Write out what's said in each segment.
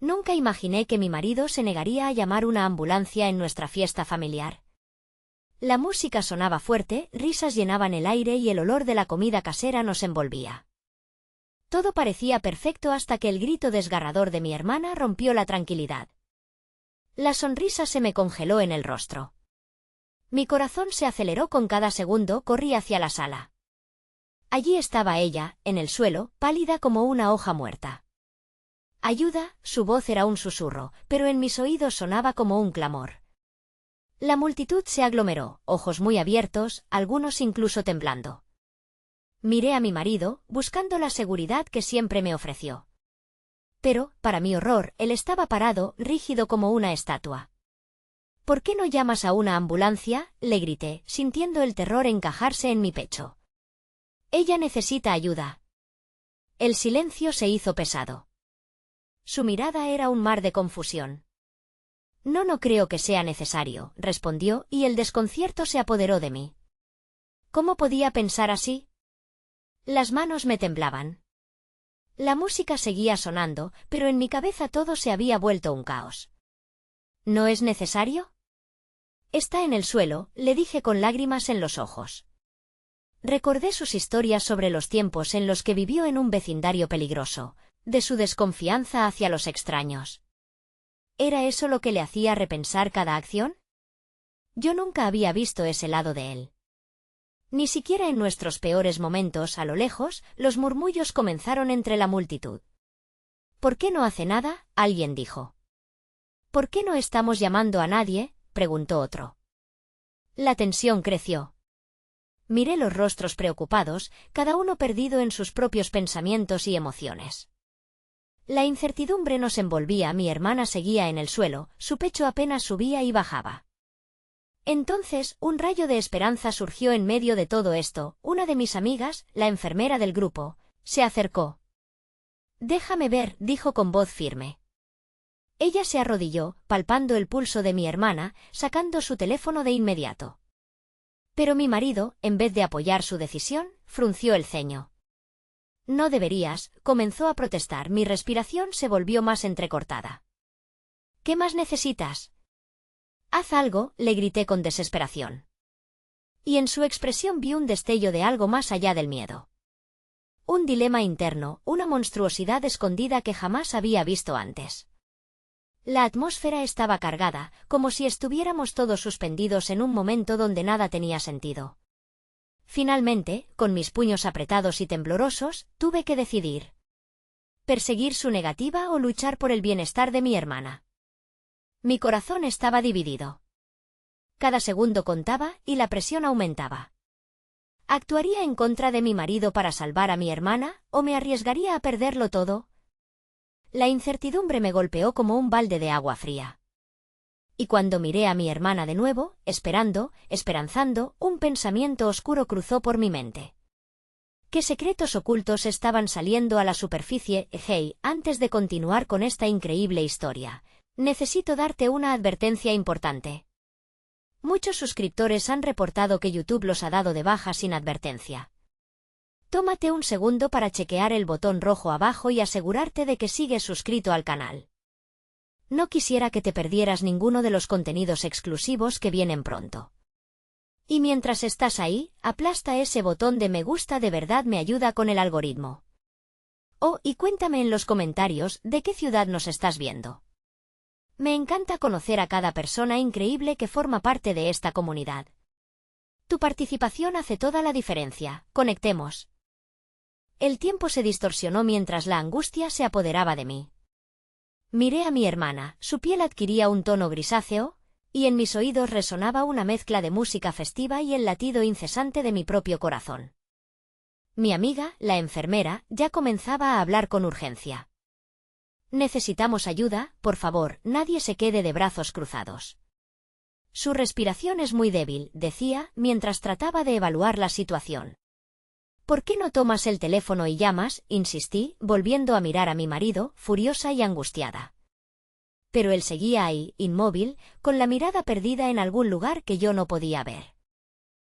Nunca imaginé que mi marido se negaría a llamar una ambulancia en nuestra fiesta familiar. La música sonaba fuerte, risas llenaban el aire y el olor de la comida casera nos envolvía. Todo parecía perfecto hasta que el grito desgarrador de mi hermana rompió la tranquilidad. La sonrisa se me congeló en el rostro. Mi corazón se aceleró con cada segundo, corrí hacia la sala. Allí estaba ella, en el suelo, pálida como una hoja muerta. Ayuda, su voz era un susurro, pero en mis oídos sonaba como un clamor. La multitud se aglomeró, ojos muy abiertos, algunos incluso temblando. Miré a mi marido, buscando la seguridad que siempre me ofreció. Pero, para mi horror, él estaba parado, rígido como una estatua. ¿Por qué no llamas a una ambulancia?, le grité, sintiendo el terror encajarse en mi pecho. Ella necesita ayuda. El silencio se hizo pesado. Su mirada era un mar de confusión. No creo que sea necesario, respondió, y el desconcierto se apoderó de mí. ¿Cómo podía pensar así? Las manos me temblaban. La música seguía sonando, pero en mi cabeza todo se había vuelto un caos. ¿No es necesario? Está en el suelo, le dije con lágrimas en los ojos. Recordé sus historias sobre los tiempos en los que vivió en un vecindario peligroso, de su desconfianza hacia los extraños. ¿Era eso lo que le hacía repensar cada acción? Yo nunca había visto ese lado de él. Ni siquiera en nuestros peores momentos, a lo lejos, los murmullos comenzaron entre la multitud. ¿Por qué no hace nada?, alguien dijo. ¿Por qué no estamos llamando a nadie?, preguntó otro. La tensión creció. Miré los rostros preocupados, cada uno perdido en sus propios pensamientos y emociones. La incertidumbre nos envolvía, mi hermana seguía en el suelo, su pecho apenas subía y bajaba. Entonces, un rayo de esperanza surgió en medio de todo esto. Una de mis amigas, la enfermera del grupo, se acercó. «Déjame ver», dijo con voz firme. Ella se arrodilló, palpando el pulso de mi hermana, sacando su teléfono de inmediato. Pero mi marido, en vez de apoyar su decisión, frunció el ceño. «No deberías», comenzó a protestar. Mi respiración se volvió más entrecortada. «¿Qué más necesitas?» «Haz algo», le grité con desesperación. Y en su expresión vi un destello de algo más allá del miedo. Un dilema interno, una monstruosidad escondida que jamás había visto antes. La atmósfera estaba cargada, como si estuviéramos todos suspendidos en un momento donde nada tenía sentido. Finalmente, con mis puños apretados y temblorosos, tuve que decidir. ¿Perseguir su negativa o luchar por el bienestar de mi hermana? Mi corazón estaba dividido. Cada segundo contaba y la presión aumentaba. ¿Actuaría en contra de mi marido para salvar a mi hermana, o me arriesgaría a perderlo todo? La incertidumbre me golpeó como un balde de agua fría. Y cuando miré a mi hermana de nuevo, esperanzando, un pensamiento oscuro cruzó por mi mente. ¿Qué secretos ocultos estaban saliendo a la superficie? Hey, antes de continuar con esta increíble historia, necesito darte una advertencia importante. Muchos suscriptores han reportado que YouTube los ha dado de baja sin advertencia. Tómate un segundo para chequear el botón rojo abajo y asegurarte de que sigues suscrito al canal. No quisiera que te perdieras ninguno de los contenidos exclusivos que vienen pronto. Y mientras estás ahí, aplasta ese botón de me gusta, de verdad me ayuda con el algoritmo. Oh, y cuéntame en los comentarios de qué ciudad nos estás viendo. Me encanta conocer a cada persona increíble que forma parte de esta comunidad. Tu participación hace toda la diferencia. Conectemos. El tiempo se distorsionó mientras la angustia se apoderaba de mí. Miré a mi hermana, su piel adquiría un tono grisáceo, y en mis oídos resonaba una mezcla de música festiva y el latido incesante de mi propio corazón. Mi amiga, la enfermera, ya comenzaba a hablar con urgencia. Necesitamos ayuda, por favor, nadie se quede de brazos cruzados. Su respiración es muy débil, decía, mientras trataba de evaluar la situación. ¿Por qué no tomas el teléfono y llamas?, insistí, volviendo a mirar a mi marido, furiosa y angustiada. Pero él seguía ahí, inmóvil, con la mirada perdida en algún lugar que yo no podía ver.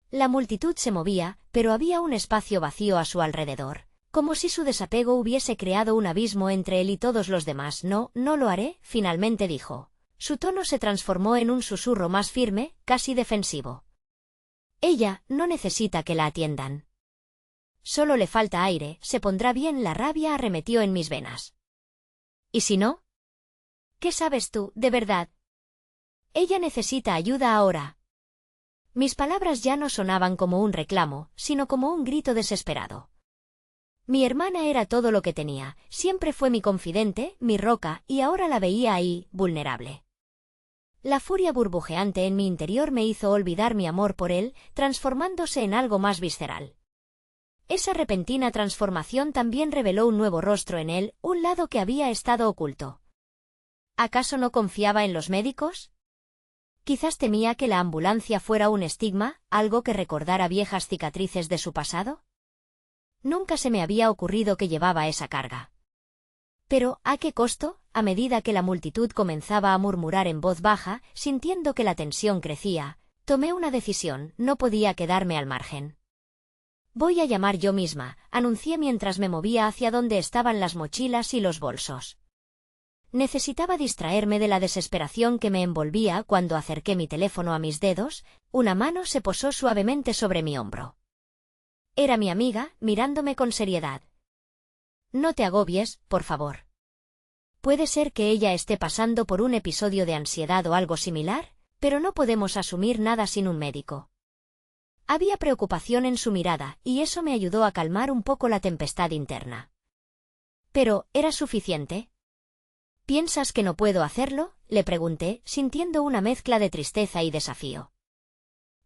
La multitud se movía, pero había un espacio vacío a su alrededor. Como si su desapego hubiese creado un abismo entre él y todos los demás. No, no lo haré, finalmente dijo. Su tono se transformó en un susurro más firme, casi defensivo. Ella no necesita que la atiendan. Solo le falta aire, se pondrá bien. La rabia arremetió en mis venas. ¿Y si no? ¿Qué sabes tú, de verdad? Ella necesita ayuda ahora. Mis palabras ya no sonaban como un reclamo, sino como un grito desesperado. Mi hermana era todo lo que tenía, siempre fue mi confidente, mi roca, y ahora la veía ahí, vulnerable. La furia burbujeante en mi interior me hizo olvidar mi amor por él, transformándose en algo más visceral. Esa repentina transformación también reveló un nuevo rostro en él, un lado que había estado oculto. ¿Acaso no confiaba en los médicos? Quizás temía que la ambulancia fuera un estigma, algo que recordara viejas cicatrices de su pasado. Nunca se me había ocurrido que llevaba esa carga. Pero, ¿a qué costo? A medida que la multitud comenzaba a murmurar en voz baja, sintiendo que la tensión crecía, tomé una decisión, no podía quedarme al margen. Voy a llamar yo misma, anuncié mientras me movía hacia donde estaban las mochilas y los bolsos. Necesitaba distraerme de la desesperación que me envolvía. Cuando acerqué mi teléfono a mis dedos, una mano se posó suavemente sobre mi hombro. Era mi amiga, mirándome con seriedad. No te agobies, por favor. Puede ser que ella esté pasando por un episodio de ansiedad o algo similar, pero no podemos asumir nada sin un médico. Había preocupación en su mirada, y eso me ayudó a calmar un poco la tempestad interna. Pero, ¿era suficiente? ¿Piensas que no puedo hacerlo?, le pregunté, sintiendo una mezcla de tristeza y desafío.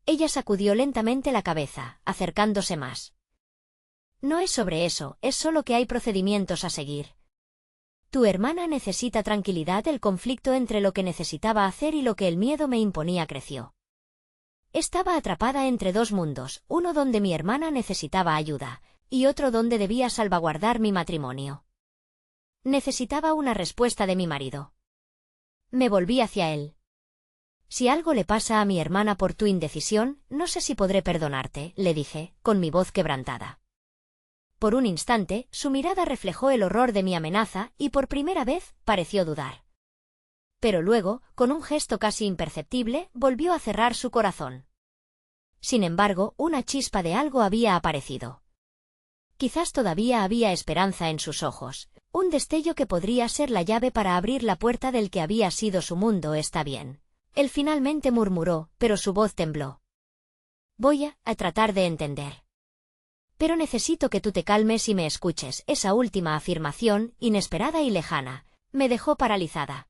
Ella sacudió lentamente la cabeza, acercándose más. No es sobre eso, es solo que hay procedimientos a seguir. Tu hermana necesita tranquilidad. El conflicto entre lo que necesitaba hacer y lo que el miedo me imponía creció. Estaba atrapada entre dos mundos, uno donde mi hermana necesitaba ayuda, y otro donde debía salvaguardar mi matrimonio. Necesitaba una respuesta de mi marido. Me volví hacia él. Si algo le pasa a mi hermana por tu indecisión, no sé si podré perdonarte, le dije, con mi voz quebrantada. Por un instante, su mirada reflejó el horror de mi amenaza y por primera vez pareció dudar. Pero luego, con un gesto casi imperceptible, volvió a cerrar su corazón. Sin embargo, una chispa de algo había aparecido. Quizás todavía había esperanza en sus ojos, un destello que podría ser la llave para abrir la puerta del que había sido su mundo. Está bien. Él finalmente murmuró, pero su voz tembló. Voy a tratar de entender. Pero necesito que tú te calmes y me escuches. Esa última afirmación, inesperada y lejana, me dejó paralizada.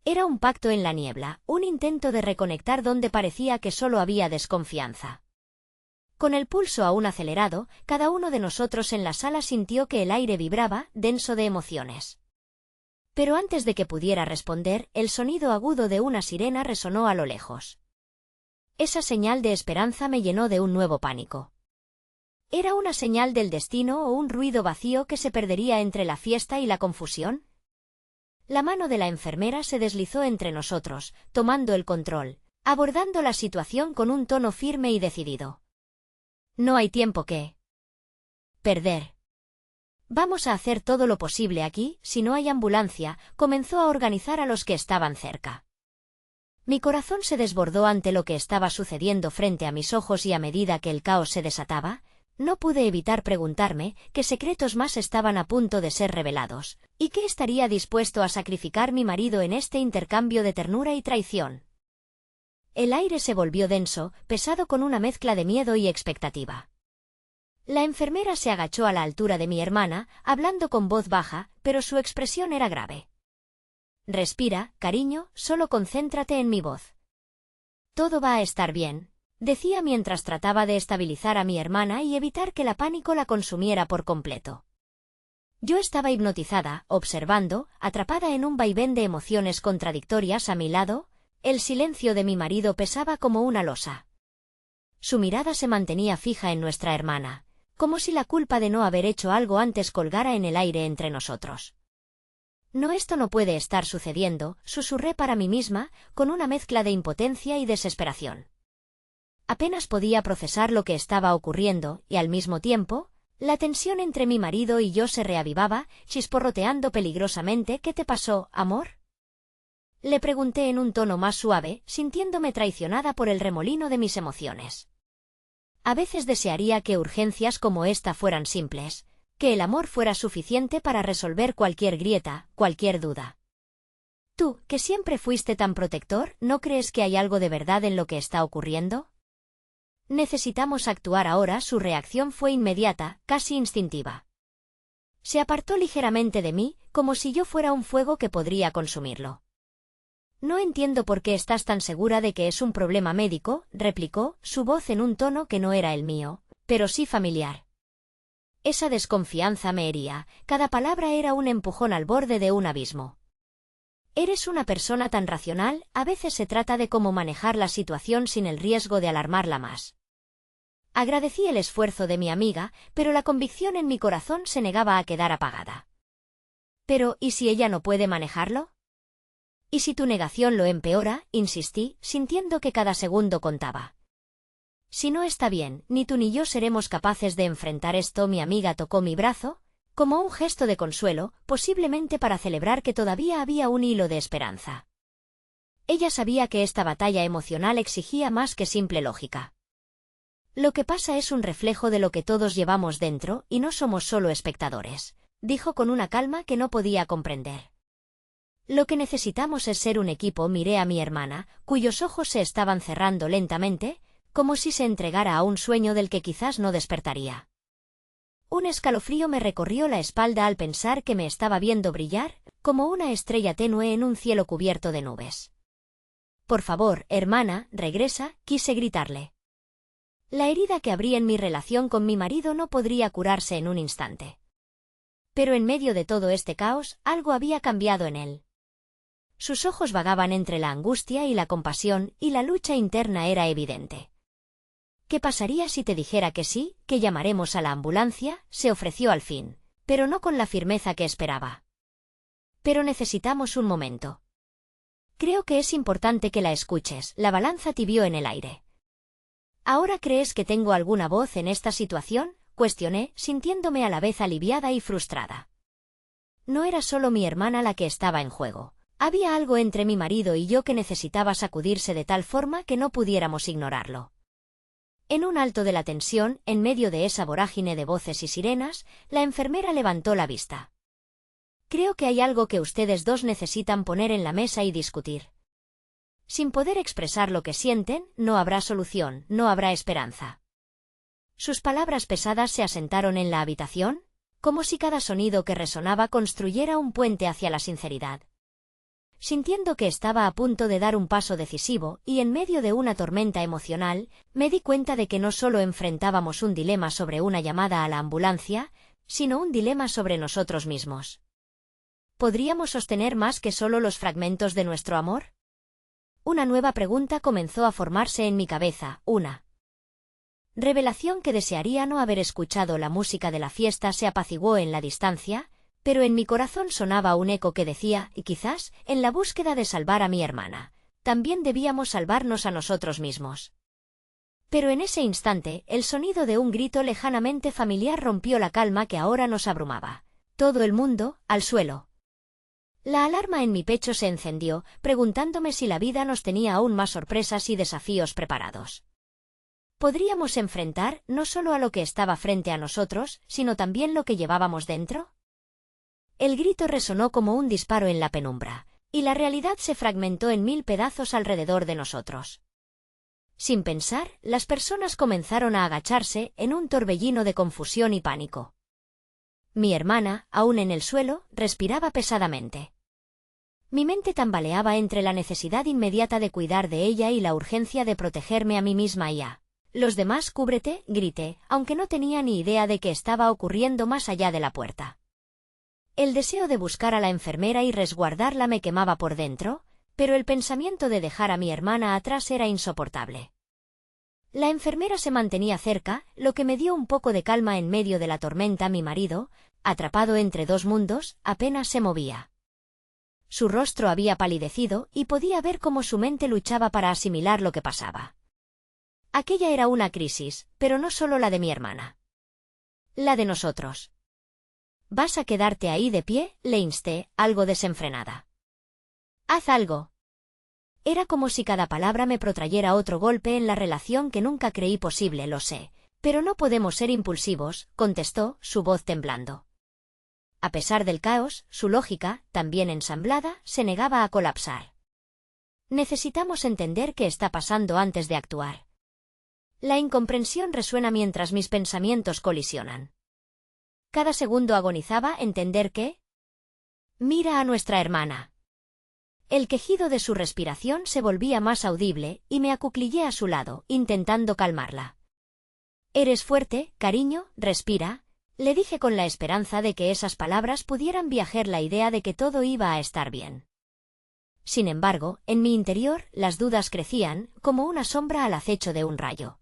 Era un pacto en la niebla, un intento de reconectar donde parecía que solo había desconfianza. Con el pulso aún acelerado, cada uno de nosotros en la sala sintió que el aire vibraba, denso de emociones. Pero antes de que pudiera responder, el sonido agudo de una sirena resonó a lo lejos. Esa señal de esperanza me llenó de un nuevo pánico. ¿Era una señal del destino o un ruido vacío que se perdería entre la fiesta y la confusión? La mano de la enfermera se deslizó entre nosotros, tomando el control, abordando la situación con un tono firme y decidido. No hay tiempo que perder. Vamos a hacer todo lo posible aquí. Si no hay ambulancia, comenzó a organizar a los que estaban cerca. Mi corazón se desbordó ante lo que estaba sucediendo frente a mis ojos y a medida que el caos se desataba, no pude evitar preguntarme qué secretos más estaban a punto de ser revelados, y qué estaría dispuesto a sacrificar mi marido en este intercambio de ternura y traición. El aire se volvió denso, pesado con una mezcla de miedo y expectativa. La enfermera se agachó a la altura de mi hermana, hablando con voz baja, pero su expresión era grave. Respira, cariño, solo concéntrate en mi voz. Todo va a estar bien, decía mientras trataba de estabilizar a mi hermana y evitar que la pánico la consumiera por completo. Yo estaba hipnotizada, observando, atrapada en un vaivén de emociones contradictorias a mi lado. El silencio de mi marido pesaba como una losa. Su mirada se mantenía fija en nuestra hermana, como si la culpa de no haber hecho algo antes colgara en el aire entre nosotros. No, esto no puede estar sucediendo, susurré para mí misma, con una mezcla de impotencia y desesperación. Apenas podía procesar lo que estaba ocurriendo, y al mismo tiempo, La tensión entre mi marido y yo se reavivaba, chisporroteando peligrosamente. ¿Qué te pasó, amor? Le pregunté en un tono más suave, sintiéndome traicionada por el remolino de mis emociones. A veces desearía que urgencias como esta fueran simples, que el amor fuera suficiente para resolver cualquier grieta, cualquier duda. Tú, que siempre fuiste tan protector, ¿no crees que hay algo de verdad en lo que está ocurriendo? Necesitamos actuar ahora. Su reacción fue inmediata, casi instintiva. Se apartó ligeramente de mí, como si yo fuera un fuego que podría consumirlo. No entiendo por qué estás tan segura de que es un problema médico, replicó, su voz en un tono que no era el mío, pero sí familiar. Esa desconfianza me hería, cada palabra era un empujón al borde de un abismo. Eres una persona tan racional, a veces se trata de cómo manejar la situación sin el riesgo de alarmarla más. Agradecí el esfuerzo de mi amiga, pero la convicción en mi corazón se negaba a quedar apagada. Pero, ¿y si ella no puede manejarlo? ¿Y si tu negación lo empeora? Insistí, sintiendo que cada segundo contaba. Si no está bien, ni tú ni yo seremos capaces de enfrentar esto. Mi amiga tocó mi brazo, como un gesto de consuelo, posiblemente para celebrar que todavía había un hilo de esperanza. Ella sabía que esta batalla emocional exigía más que simple lógica. Lo que pasa es un reflejo de lo que todos llevamos dentro, y no somos solo espectadores, dijo con una calma que no podía comprender. Lo que necesitamos es ser un equipo. Miré a mi hermana, cuyos ojos se estaban cerrando lentamente, como si se entregara a un sueño del que quizás no despertaría. Un escalofrío me recorrió la espalda al pensar que me estaba viendo brillar, como una estrella tenue en un cielo cubierto de nubes. Por favor, hermana, regresa, quise gritarle. La herida que abrí en mi relación con mi marido no podría curarse en un instante. Pero en medio de todo este caos, algo había cambiado en él. Sus ojos vagaban entre la angustia y la compasión, y la lucha interna era evidente. ¿Qué pasaría si te dijera que sí, que llamaremos a la ambulancia? Se ofreció al fin, pero no con la firmeza que esperaba. Pero necesitamos un momento. Creo que es importante que la escuches. La balanza tibió en el aire. ¿Ahora crees que tengo alguna voz en esta situación?, cuestioné, sintiéndome a la vez aliviada y frustrada. No era solo mi hermana la que estaba en juego. Había algo entre mi marido y yo que necesitaba sacudirse de tal forma que no pudiéramos ignorarlo. En un alto de la tensión, en medio de esa vorágine de voces y sirenas, la enfermera levantó la vista. Creo que hay algo que ustedes dos necesitan poner en la mesa y discutir. Sin poder expresar lo que sienten, no habrá solución, no habrá esperanza. Sus palabras pesadas se asentaron en la habitación, como si cada sonido que resonaba construyera un puente hacia la sinceridad. Sintiendo que estaba a punto de dar un paso decisivo, y en medio de una tormenta emocional, me di cuenta de que no solo enfrentábamos un dilema sobre una llamada a la ambulancia, sino un dilema sobre nosotros mismos. ¿Podríamos sostener más que solo los fragmentos de nuestro amor? Una nueva pregunta comenzó a formarse en mi cabeza, una revelación que desearía no haber escuchado. La música de la fiesta se apaciguó en la distancia, pero en mi corazón sonaba un eco que decía, y quizás, en la búsqueda de salvar a mi hermana, también debíamos salvarnos a nosotros mismos. Pero en ese instante, el sonido de un grito lejanamente familiar rompió la calma que ahora nos abrumaba. Todo el mundo, al suelo. La alarma en mi pecho se encendió, preguntándome si la vida nos tenía aún más sorpresas y desafíos preparados. ¿Podríamos enfrentar no solo a lo que estaba frente a nosotros, sino también lo que llevábamos dentro? El grito resonó como un disparo en la penumbra, y la realidad se fragmentó en 1000 pedazos alrededor de nosotros. Sin pensar, las personas comenzaron a agacharse en un torbellino de confusión y pánico. Mi hermana, aún en el suelo, respiraba pesadamente. Mi mente tambaleaba entre la necesidad inmediata de cuidar de ella y la urgencia de protegerme a mí misma y a los demás. Cúbrete, grité, aunque no tenía ni idea de qué estaba ocurriendo más allá de la puerta. El deseo de buscar a la enfermera y resguardarla me quemaba por dentro, pero el pensamiento de dejar a mi hermana atrás era insoportable. La enfermera se mantenía cerca, lo que me dio un poco de calma en medio de la tormenta. Mi marido, atrapado entre dos mundos, apenas se movía. Su rostro había palidecido, y podía ver cómo su mente luchaba para asimilar lo que pasaba. Aquella era una crisis, pero no solo la de mi hermana. La de nosotros. «Vas a quedarte ahí de pie», le insté, algo desenfrenada. «Haz algo». Era como si cada palabra me protrayera otro golpe en la relación que nunca creí posible, lo sé. «Pero no podemos ser impulsivos», contestó, su voz temblando. A pesar del caos, su lógica, también ensamblada, se negaba a colapsar. «Necesitamos entender qué está pasando antes de actuar». La incomprensión resuena mientras mis pensamientos colisionan. Cada segundo agonizaba entender qué. «Mira a nuestra hermana». El quejido de su respiración se volvía más audible y me acuclillé a su lado, intentando calmarla. «Eres fuerte, cariño, respira», le dije con la esperanza de que esas palabras pudieran viajar la idea de que todo iba a estar bien. Sin embargo, en mi interior, las dudas crecían, como una sombra al acecho de un rayo.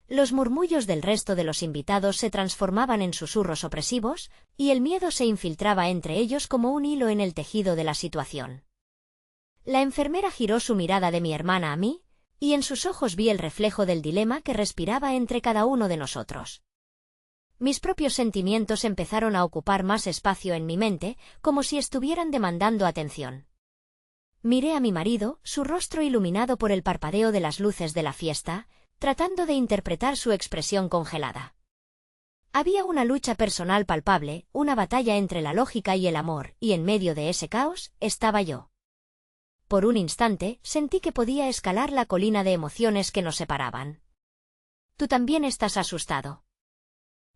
Los murmullos del resto de los invitados se transformaban en susurros opresivos, y el miedo se infiltraba entre ellos como un hilo en el tejido de la situación. La enfermera giró su mirada de mi hermana a mí, y en sus ojos vi el reflejo del dilema que respiraba entre cada uno de nosotros. Mis propios sentimientos empezaron a ocupar más espacio en mi mente, como si estuvieran demandando atención. Miré a mi marido, su rostro iluminado por el parpadeo de las luces de la fiesta, tratando de interpretar su expresión congelada. Había una lucha personal palpable, una batalla entre la lógica y el amor, y en medio de ese caos, estaba yo. Por un instante, sentí que podía escalar la colina de emociones que nos separaban. «Tú también estás asustado».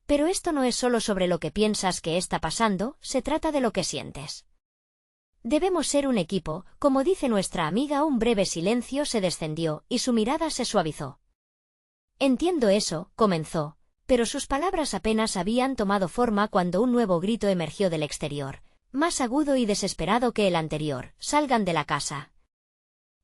«Pero esto no es solo sobre lo que piensas que está pasando, se trata de lo que sientes. Debemos ser un equipo», como dice nuestra amiga. Un breve silencio se descendió, y su mirada se suavizó. «Entiendo eso», comenzó, pero sus palabras apenas habían tomado forma cuando un nuevo grito emergió del exterior, más agudo y desesperado que el anterior: «Salgan de la casa».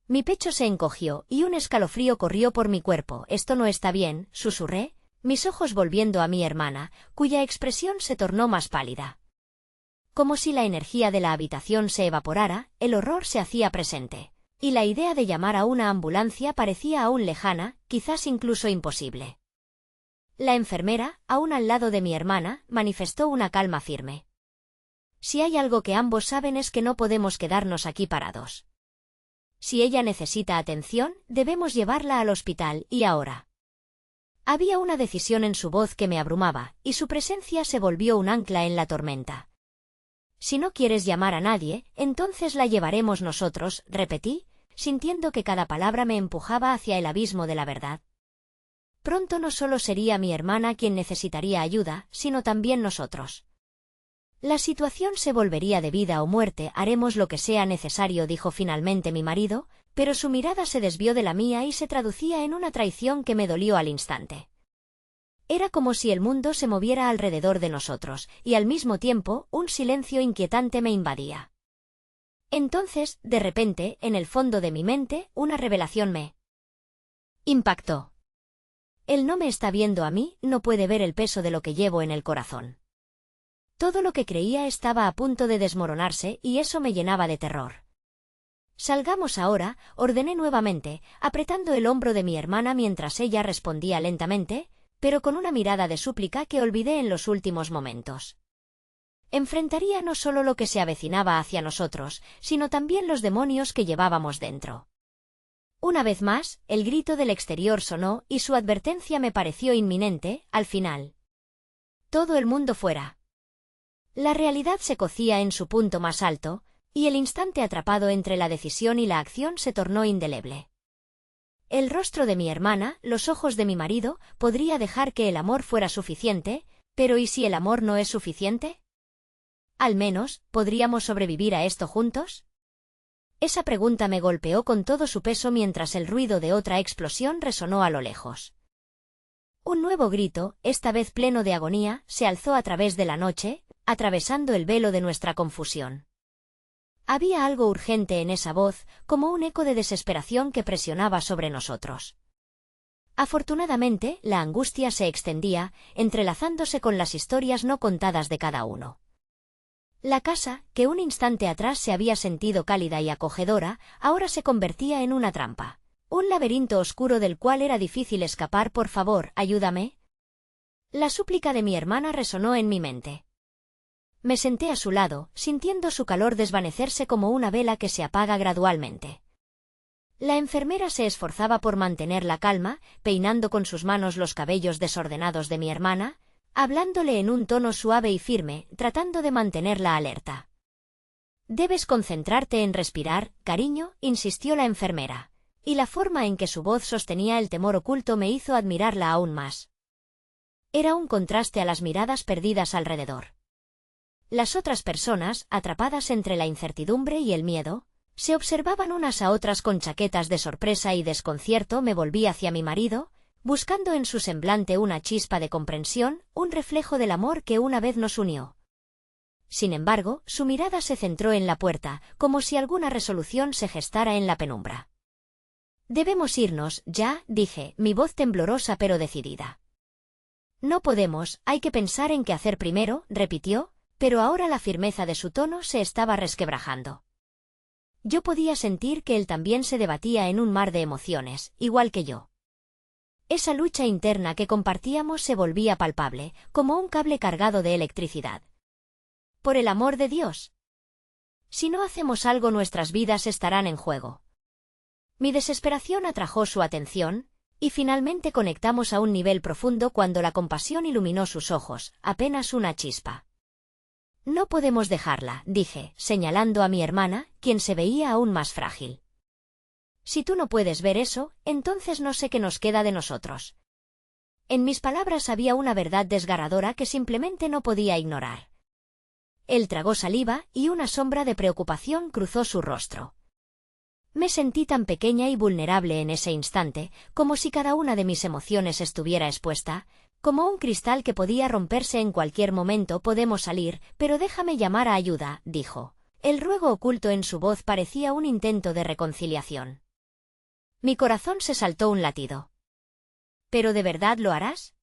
Mi pecho se encogió, y un escalofrío corrió por mi cuerpo. «Esto no está bien», susurré, mis ojos volviendo a mi hermana, cuya expresión se tornó más pálida. Como si la energía de la habitación se evaporara, el horror se hacía presente, y la idea de llamar a una ambulancia parecía aún lejana, quizás incluso imposible. La enfermera, aún al lado de mi hermana, manifestó una calma firme. «Si hay algo que ambos saben es que no podemos quedarnos aquí parados. Si ella necesita atención, debemos llevarla al hospital, y ahora». Había una decisión en su voz que me abrumaba, y su presencia se volvió un ancla en la tormenta. «Si no quieres llamar a nadie, entonces la llevaremos nosotros», repetí, sintiendo que cada palabra me empujaba hacia el abismo de la verdad. Pronto no solo sería mi hermana quien necesitaría ayuda, sino también nosotros. «La situación se volvería de vida o muerte, haremos lo que sea necesario», dijo finalmente mi marido, pero su mirada se desvió de la mía y se traducía en una traición que me dolió al instante. Era como si el mundo se moviera alrededor de nosotros, y al mismo tiempo, un silencio inquietante me invadía. Entonces, de repente, en el fondo de mi mente, una revelación me impactó. Él no me está viendo a mí, no puede ver el peso de lo que llevo en el corazón. Todo lo que creía estaba a punto de desmoronarse, y eso me llenaba de terror. «Salgamos ahora», ordené nuevamente, apretando el hombro de mi hermana mientras ella respondía lentamente, pero con una mirada de súplica que olvidé en los últimos momentos. Enfrentaría no solo lo que se avecinaba hacia nosotros, sino también los demonios que llevábamos dentro. Una vez más, el grito del exterior sonó, y su advertencia me pareció inminente. Al final. Todo el mundo fuera. La realidad se cocía en su punto más alto, y el instante atrapado entre la decisión y la acción se tornó indeleble. El rostro de mi hermana, los ojos de mi marido, podría dejar que el amor fuera suficiente, pero ¿y si el amor no es suficiente? Al menos, ¿podríamos sobrevivir a esto juntos? Esa pregunta me golpeó con todo su peso mientras el ruido de otra explosión resonó a lo lejos. Un nuevo grito, esta vez pleno de agonía, se alzó a través de la noche, atravesando el velo de nuestra confusión. Había algo urgente en esa voz, como un eco de desesperación que presionaba sobre nosotros. Afortunadamente, la angustia se extendía, entrelazándose con las historias no contadas de cada uno. La casa, que un instante atrás se había sentido cálida y acogedora, ahora se convertía en una trampa. Un laberinto oscuro del cual era difícil escapar. «Por favor, ayúdame». La súplica de mi hermana resonó en mi mente. Me senté a su lado, sintiendo su calor desvanecerse como una vela que se apaga gradualmente. La enfermera se esforzaba por mantener la calma, peinando con sus manos los cabellos desordenados de mi hermana, hablándole en un tono suave y firme, tratando de mantenerla alerta. «Debes concentrarte en respirar, cariño», insistió la enfermera, y la forma en que su voz sostenía el temor oculto me hizo admirarla aún más. Era un contraste a las miradas perdidas alrededor. Las otras personas, atrapadas entre la incertidumbre y el miedo, se observaban unas a otras con chaquetas de sorpresa y desconcierto. Me volví hacia mi marido, buscando en su semblante una chispa de comprensión, un reflejo del amor que una vez nos unió. Sin embargo, su mirada se centró en la puerta, como si alguna resolución se gestara en la penumbra. «Debemos irnos, ya», dije, mi voz temblorosa pero decidida. «No podemos, hay que pensar en qué hacer primero», repitió, pero ahora la firmeza de su tono se estaba resquebrajando. Yo podía sentir que él también se debatía en un mar de emociones, igual que yo. Esa lucha interna que compartíamos se volvía palpable, como un cable cargado de electricidad. «Por el amor de Dios. Si no hacemos algo, nuestras vidas estarán en juego». Mi desesperación atrajo su atención, y finalmente conectamos a un nivel profundo cuando la compasión iluminó sus ojos, apenas una chispa. «No podemos dejarla», dije, señalando a mi hermana, quien se veía aún más frágil. «Si tú no puedes ver eso, entonces no sé qué nos queda de nosotros». En mis palabras había una verdad desgarradora que simplemente no podía ignorar. Él tragó saliva y una sombra de preocupación cruzó su rostro. Me sentí tan pequeña y vulnerable en ese instante, como si cada una de mis emociones estuviera expuesta, como un cristal que podía romperse en cualquier momento. «Podemos salir, pero déjame llamar a ayuda», dijo. El ruego oculto en su voz parecía un intento de reconciliación. Mi corazón se saltó un latido. «¿Pero de verdad lo harás?».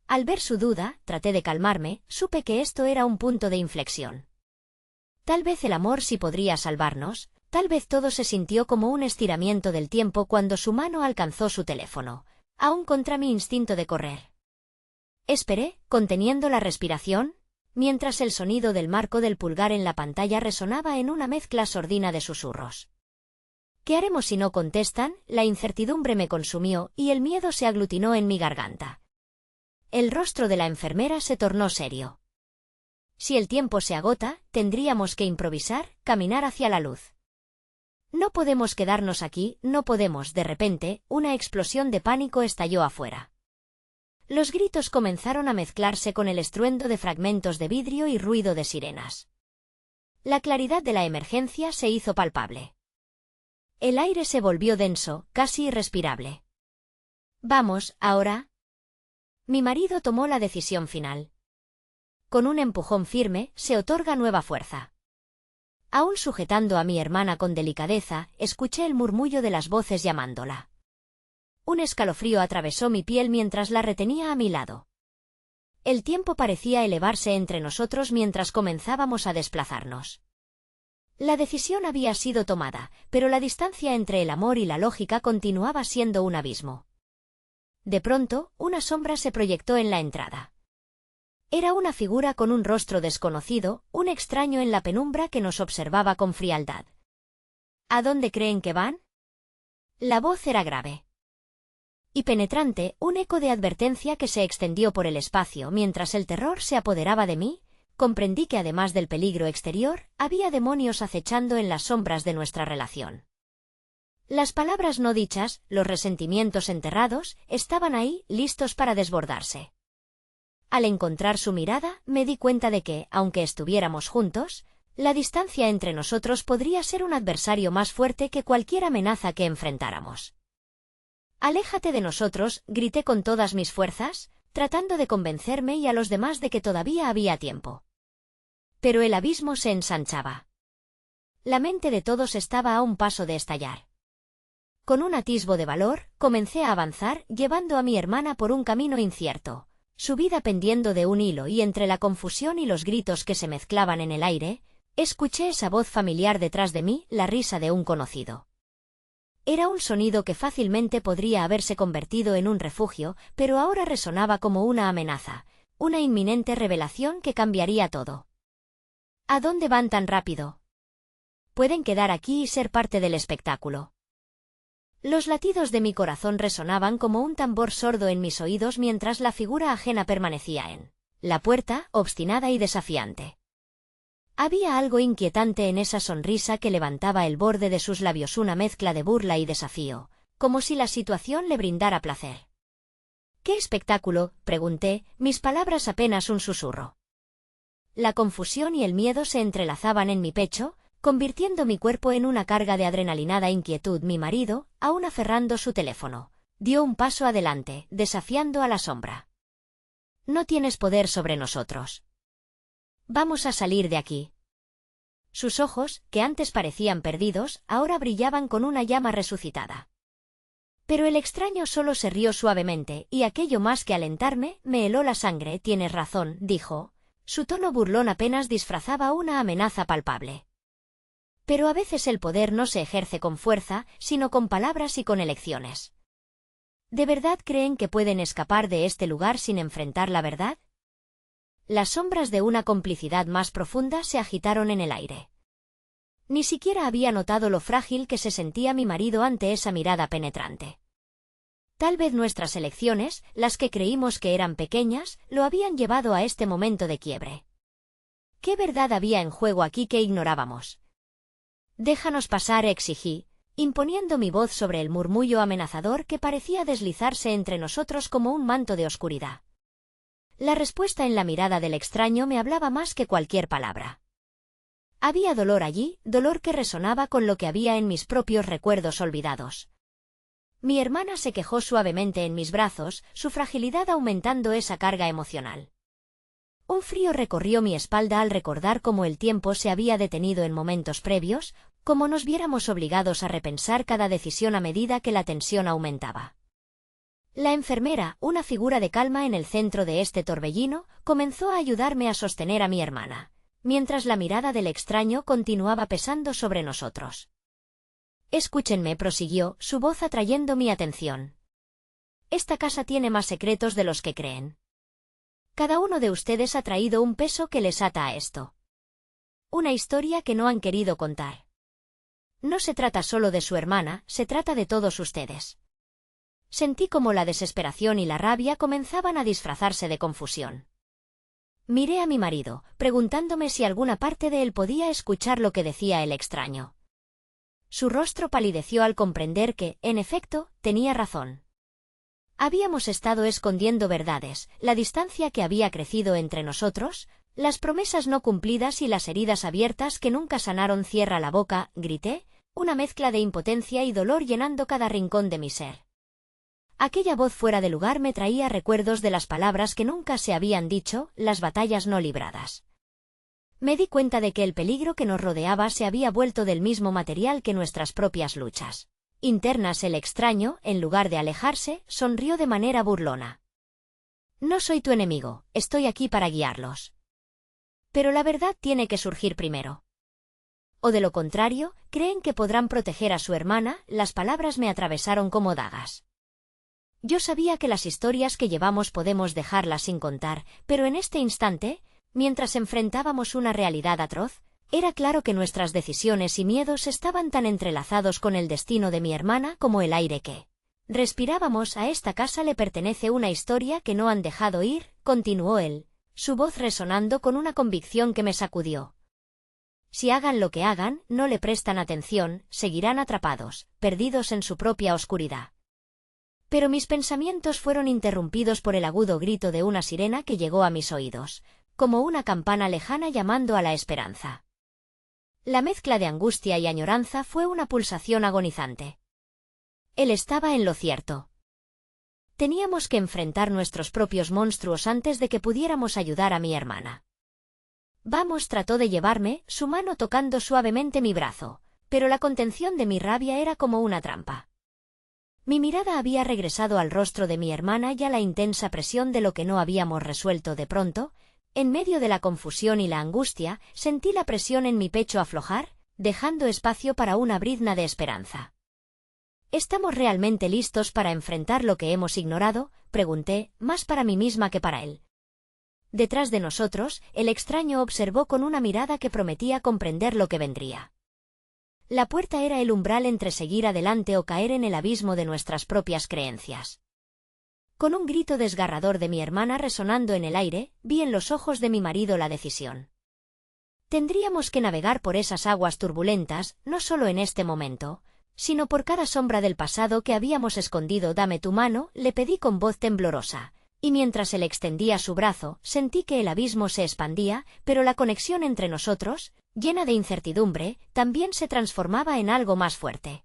Al ver su duda, traté de calmarme, supe que esto era un punto de inflexión. Tal vez el amor sí podría salvarnos. Tal vez todo se sintió como un estiramiento del tiempo cuando su mano alcanzó su teléfono, aún contra mi instinto de correr. Esperé, conteniendo la respiración, mientras el sonido del marco del pulgar en la pantalla resonaba en una mezcla sordina de susurros. ¿Qué haremos si no contestan? La incertidumbre me consumió y el miedo se aglutinó en mi garganta. El rostro de la enfermera se tornó serio. Si el tiempo se agota, tendríamos que improvisar, caminar hacia la luz. «No podemos quedarnos aquí, no podemos». De repente, una explosión de pánico estalló afuera. Los gritos comenzaron a mezclarse con el estruendo de fragmentos de vidrio y ruido de sirenas. La claridad de la emergencia se hizo palpable. El aire se volvió denso, casi irrespirable. «Vamos, ahora». Mi marido tomó la decisión final. Con un empujón firme, se otorga nueva fuerza. Aún sujetando a mi hermana con delicadeza, escuché el murmullo de las voces llamándola. Un escalofrío atravesó mi piel mientras la retenía a mi lado. El tiempo parecía elevarse entre nosotros mientras comenzábamos a desplazarnos. La decisión había sido tomada, pero la distancia entre el amor y la lógica continuaba siendo un abismo. De pronto, una sombra se proyectó en la entrada. Era una figura con un rostro desconocido, un extraño en la penumbra que nos observaba con frialdad. «¿A dónde creen que van?». La voz era grave y penetrante, un eco de advertencia que se extendió por el espacio. Mientras el terror se apoderaba de mí, comprendí que además del peligro exterior, había demonios acechando en las sombras de nuestra relación. Las palabras no dichas, los resentimientos enterrados, estaban ahí, listos para desbordarse. Al encontrar su mirada, me di cuenta de que, aunque estuviéramos juntos, la distancia entre nosotros podría ser un adversario más fuerte que cualquier amenaza que enfrentáramos. «Aléjate de nosotros», grité con todas mis fuerzas, tratando de convencerme y a los demás de que todavía había tiempo. Pero el abismo se ensanchaba. La mente de todos estaba a un paso de estallar. Con un atisbo de valor, comencé a avanzar, llevando a mi hermana por un camino incierto, su vida pendiendo de un hilo, y entre la confusión y los gritos que se mezclaban en el aire, escuché esa voz familiar detrás de mí, la risa de un conocido. Era un sonido que fácilmente podría haberse convertido en un refugio, pero ahora resonaba como una amenaza, una inminente revelación que cambiaría todo. ¿A dónde van tan rápido? Pueden quedar aquí y ser parte del espectáculo. Los latidos de mi corazón resonaban como un tambor sordo en mis oídos mientras la figura ajena permanecía en la puerta, obstinada y desafiante. Había algo inquietante en esa sonrisa que levantaba el borde de sus labios, una mezcla de burla y desafío, como si la situación le brindara placer. ¿Qué espectáculo?, pregunté, mis palabras apenas un susurro. La confusión y el miedo se entrelazaban en mi pecho, convirtiendo mi cuerpo en una carga de adrenalinada inquietud. Mi marido, aún aferrando su teléfono, dio un paso adelante, desafiando a la sombra. No tienes poder sobre nosotros. Vamos a salir de aquí. Sus ojos, que antes parecían perdidos, ahora brillaban con una llama resucitada. Pero el extraño solo se rió suavemente, y aquello más que alentarme, me heló la sangre. Tienes razón, dijo. Su tono burlón apenas disfrazaba una amenaza palpable. Pero a veces el poder no se ejerce con fuerza, sino con palabras y con elecciones. ¿De verdad creen que pueden escapar de este lugar sin enfrentar la verdad? Las sombras de una complicidad más profunda se agitaron en el aire. Ni siquiera había notado lo frágil que se sentía mi marido ante esa mirada penetrante. Tal vez nuestras elecciones, las que creímos que eran pequeñas, lo habían llevado a este momento de quiebre. ¿Qué verdad había en juego aquí que ignorábamos? Déjanos pasar, exigí, imponiendo mi voz sobre el murmullo amenazador que parecía deslizarse entre nosotros como un manto de oscuridad. La respuesta en la mirada del extraño me hablaba más que cualquier palabra. Había dolor allí, dolor que resonaba con lo que había en mis propios recuerdos olvidados. Mi hermana se quejó suavemente en mis brazos, su fragilidad aumentando esa carga emocional. Un frío recorrió mi espalda al recordar cómo el tiempo se había detenido en momentos previos, como nos viéramos obligados a repensar cada decisión a medida que la tensión aumentaba. La enfermera, una figura de calma en el centro de este torbellino, comenzó a ayudarme a sostener a mi hermana, mientras la mirada del extraño continuaba pesando sobre nosotros. Escúchenme, prosiguió, su voz atrayendo mi atención. Esta casa tiene más secretos de los que creen. Cada uno de ustedes ha traído un peso que les ata a esto. Una historia que no han querido contar. No se trata solo de su hermana, se trata de todos ustedes. Sentí como la desesperación y la rabia comenzaban a disfrazarse de confusión. Miré a mi marido, preguntándome si alguna parte de él podía escuchar lo que decía el extraño. Su rostro palideció al comprender que, en efecto, tenía razón. Habíamos estado escondiendo verdades, la distancia que había crecido entre nosotros, las promesas no cumplidas y las heridas abiertas que nunca sanaron. Cierra la boca, grité, una mezcla de impotencia y dolor llenando cada rincón de mi ser. Aquella voz fuera de lugar me traía recuerdos de las palabras que nunca se habían dicho, las batallas no libradas. Me di cuenta de que el peligro que nos rodeaba se había vuelto del mismo material que nuestras propias luchas internas. El extraño, en lugar de alejarse, sonrió de manera burlona. No soy tu enemigo, estoy aquí para guiarlos. Pero la verdad tiene que surgir primero. O de lo contrario, creen que podrán proteger a su hermana. Las palabras me atravesaron como dagas. Yo sabía que las historias que llevamos podemos dejarlas sin contar, pero en este instante, mientras enfrentábamos una realidad atroz, era claro que nuestras decisiones y miedos estaban tan entrelazados con el destino de mi hermana como el aire que respirábamos. A esta casa le pertenece una historia que no han dejado ir, continuó él, su voz resonando con una convicción que me sacudió. Si hagan lo que hagan, no le prestan atención, seguirán atrapados, perdidos en su propia oscuridad. Pero mis pensamientos fueron interrumpidos por el agudo grito de una sirena que llegó a mis oídos, como una campana lejana llamando a la esperanza. La mezcla de angustia y añoranza fue una pulsación agonizante. Él estaba en lo cierto. Teníamos que enfrentar nuestros propios monstruos antes de que pudiéramos ayudar a mi hermana. Vamos, trató de llevarme, su mano tocando suavemente mi brazo, pero la contención de mi rabia era como una trampa. Mi mirada había regresado al rostro de mi hermana y a la intensa presión de lo que no habíamos resuelto. De pronto, en medio de la confusión y la angustia, sentí la presión en mi pecho aflojar, dejando espacio para una brizna de esperanza. ¿Estamos realmente listos para enfrentar lo que hemos ignorado?, pregunté, más para mí misma que para él. Detrás de nosotros, el extraño observó con una mirada que prometía comprender lo que vendría. La puerta era el umbral entre seguir adelante o caer en el abismo de nuestras propias creencias. Con un grito desgarrador de mi hermana resonando en el aire, vi en los ojos de mi marido la decisión. Tendríamos que navegar por esas aguas turbulentas, no solo en este momento, sino por cada sombra del pasado que habíamos escondido. «Dame tu mano», le pedí con voz temblorosa, y mientras él extendía su brazo, sentí que el abismo se expandía, pero la conexión entre nosotros, llena de incertidumbre, también se transformaba en algo más fuerte.